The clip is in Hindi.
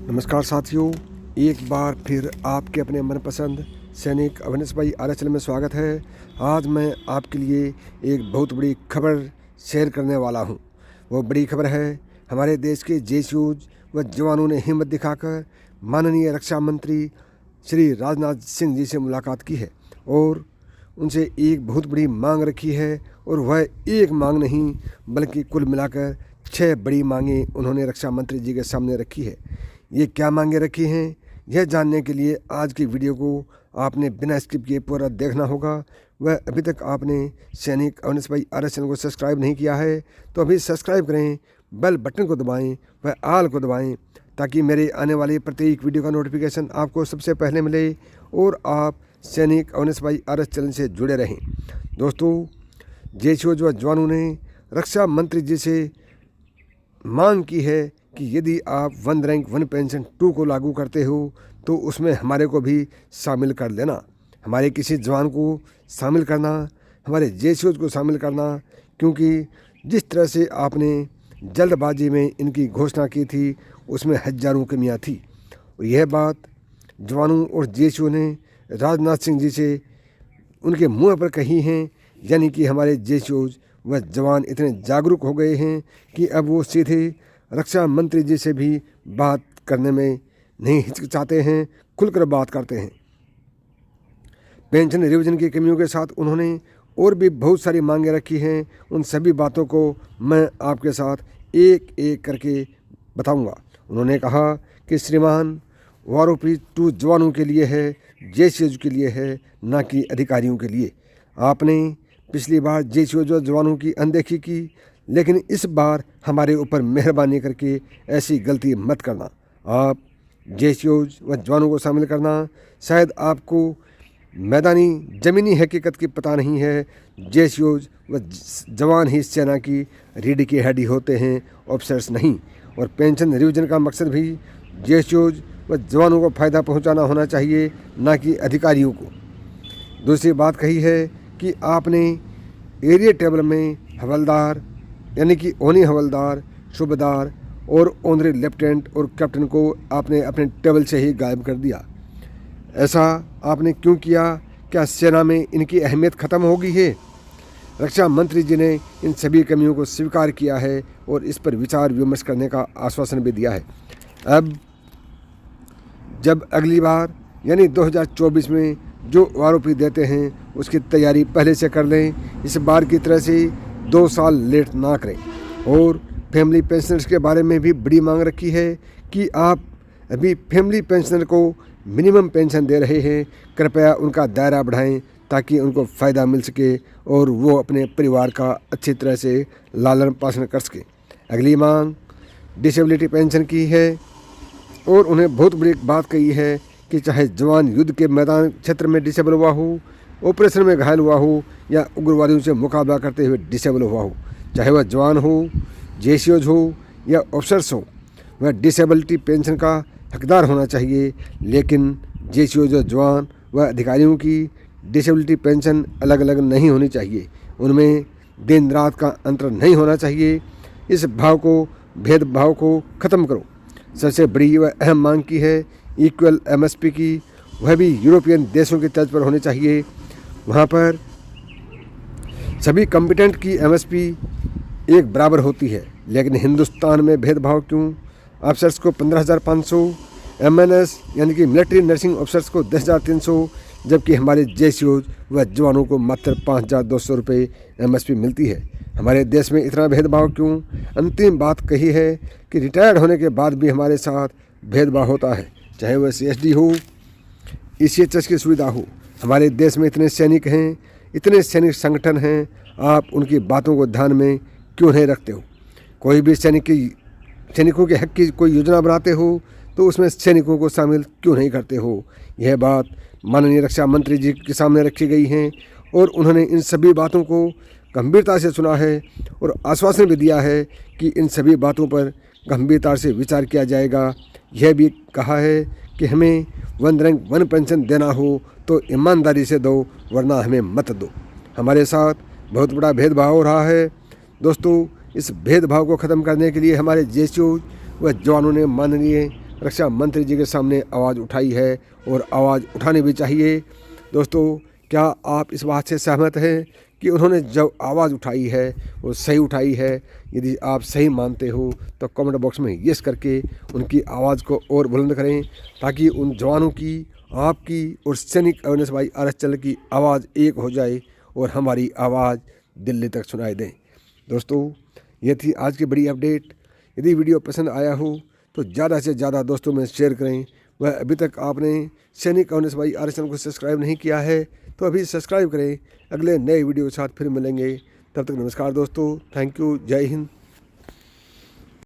नमस्कार साथियों, एक बार फिर आपके अपने मनपसंद सैनिक अविनाश भाई आरएचएल में स्वागत है। आज मैं आपके लिए एक बहुत बड़ी खबर शेयर करने वाला हूं। वो बड़ी खबर है, हमारे देश के जेसीओज व जवानों ने हिम्मत दिखाकर माननीय रक्षा मंत्री श्री राजनाथ सिंह जी से मुलाकात की है और उनसे एक बहुत बड़ी मांग रखी है। और वह एक मांग नहीं बल्कि कुल मिलाकर 6 बड़ी मांगें उन्होंने रक्षा मंत्री जी के सामने रखी है। ये क्या मांगे रखी हैं, यह जानने के लिए आज की वीडियो को आपने बिना स्किप किए पूरा देखना होगा। वह अभी तक आपने सैनिक अविनाश भाई आरएचएल को सब्सक्राइब नहीं किया है तो अभी सब्सक्राइब करें, बेल बटन को दबाएं व आल को दबाएं ताकि मेरे आने वाली प्रत्येक वीडियो का नोटिफिकेशन आपको सबसे पहले मिले और आप सैनिक अविनाश भाई आरएचएल से जुड़े रहें। दोस्तों, जेसीओज व जवानों ने रक्षा मंत्री जी से मांग की है कि यदि आप वन रैंक वन पेंशन 2 को लागू करते हो तो उसमें हमारे को भी शामिल कर लेना। हमारे किसी जवान को शामिल करना, हमारे जेसीओज को शामिल करना, क्योंकि जिस तरह से आपने जल्दबाजी में इनकी घोषणा की थी उसमें हजारों कमियां थी। और यह बात जवानों और जेसीओ ने राजनाथ सिंह जी से उनके मुंह पर कही हैं। यानी कि हमारे जेसीओज व जवान इतने जागरूक हो गए हैं कि अब वो सीधे रक्षा मंत्री जी से भी बात करने में नहीं हिचकिचाते हैं, खुलकर बात करते हैं। पेंशन रिवीजन की कमियों के साथ उन्होंने और भी बहुत सारी मांगें रखी हैं। उन सभी बातों को मैं आपके साथ एक एक करके बताऊंगा। उन्होंने कहा कि श्रीमान, वारोपी 2 जवानों के लिए है, जेसीओज के लिए है, ना कि अधिकारियों के लिए। आपने पिछली बार जेसीओज और जवानों की अनदेखी की, लेकिन इस बार हमारे ऊपर मेहरबानी करके ऐसी गलती मत करना। आप जेसीओज व जवानों को शामिल करना। शायद आपको मैदानी ज़मीनी हकीकत की पता नहीं है। जेसीओज व जवान ही सेना की रीढ़ की हड्डी होते हैं, ऑफिसर्स नहीं। और पेंशन रिवीजन का मकसद भी जेसीओज व जवानों को फ़ायदा पहुंचाना होना चाहिए, ना कि अधिकारियों को। दूसरी बात कही है कि आपने एरिया टेबल में हवलदार यानी कि ओनी हवलदार, सूबेदार और ऑनरी लेफ्टिनेंट और कैप्टन को आपने अपने टेबल से ही गायब कर दिया। ऐसा आपने क्यों किया? क्या सेना में इनकी अहमियत ख़त्म हो गई है? रक्षा मंत्री जी ने इन सभी कमियों को स्वीकार किया है और इस पर विचार विमर्श करने का आश्वासन भी दिया है। अब जब अगली बार यानी 2024 में जो आरोपी देते हैं उसकी तैयारी पहले से कर लें। इस बार की तरह से 2 साल लेट ना करें। और फैमिली पेंशनर्स के बारे में भी बड़ी मांग रखी है कि आप अभी फैमिली पेंशनर को मिनिमम पेंशन दे रहे हैं, कृपया उनका दायरा बढ़ाएं ताकि उनको फ़ायदा मिल सके और वो अपने परिवार का अच्छी तरह से लालन पालन कर सके। अगली मांग डिसेबिलिटी पेंशन की है और उन्हें बहुत बड़ी बात कही है कि चाहे जवान युद्ध के मैदान क्षेत्र में डिसेबल हुआ हो, ऑपरेशन में घायल हुआ हो या उग्रवादियों से मुकाबला करते हुए डिसेबल हुआ हो, चाहे वह जवान हो, जेसीओज हो या ऑफिसर्स हो, वह डिसेबिलिटी पेंशन का हकदार होना चाहिए। लेकिन जेसीओज और जवान व अधिकारियों की डिसेबिलिटी पेंशन अलग अलग नहीं होनी चाहिए। उनमें दिन रात का अंतर नहीं होना चाहिए। इस भेदभाव को ख़त्म करो। सबसे बड़ी व अहम मांग की है इक्वल एमएसपी की, वह भी यूरोपियन देशों की तर्ज पर होनी चाहिए। वहाँ पर सभी कॉम्पिटेंट की एमएसपी एक बराबर होती है, लेकिन हिंदुस्तान में भेदभाव क्यों? अफसर्स को 15,500, एमएनएस यानी कि मिलिट्री नर्सिंग ऑफिसर्स को 10,300, जबकि हमारे जेसीओज व जवानों को मात्र 5,200 रुपये एमएसपी मिलती है। हमारे देश में इतना भेदभाव क्यों? अंतिम बात कही है कि रिटायर्ड होने के बाद भी हमारे साथ भेदभाव होता है, चाहे वह सीएसडी हो, ईसीएचएस की सुविधा हो। हमारे देश में इतने सैनिक हैं, इतने सैनिक संगठन हैं, आप उनकी बातों को ध्यान में क्यों नहीं रखते हो? कोई भी सैनिकों के हक की कोई योजना बनाते हो तो उसमें सैनिकों को शामिल क्यों नहीं करते हो? यह बात माननीय रक्षा मंत्री जी के सामने रखी गई हैं और उन्होंने इन सभी बातों को गंभीरता से सुना है और आश्वासन भी दिया है कि इन सभी बातों पर गंभीरता से विचार किया जाएगा। यह भी कहा है कि हमें वन रैंक वन पेंशन देना हो तो ईमानदारी से दो, वरना हमें मत दो। हमारे साथ बहुत बड़ा भेदभाव हो रहा है। दोस्तों, इस भेदभाव को ख़त्म करने के लिए हमारे जेसीओ व जवानों ने माननीय रक्षा मंत्री जी के सामने आवाज़ उठाई है और आवाज़ उठानी भी चाहिए। दोस्तों, क्या आप इस बात से सहमत हैं कि उन्होंने जो आवाज़ उठाई है वो सही उठाई है? यदि आप सही मानते हो तो कमेंट बॉक्स में यस करके उनकी आवाज़ को और बुलंद करें, ताकि उन जवानों की, आपकी और सैनिक awareness by R S channel की आवाज़ एक हो जाए और हमारी आवाज़ दिल्ली तक सुनाई दें। दोस्तों, ये थी आज की बड़ी अपडेट। यदि वीडियो पसंद आया हो तो ज़्यादा से ज़्यादा दोस्तों में शेयर करें। वह अभी तक आपने सैनिक awareness by R S channel को सब्सक्राइब नहीं किया है तो अभी सब्सक्राइब करें। अगले नए वीडियो के साथ फिर मिलेंगे। तब तक नमस्कार दोस्तों। Thank you. जय हिंद।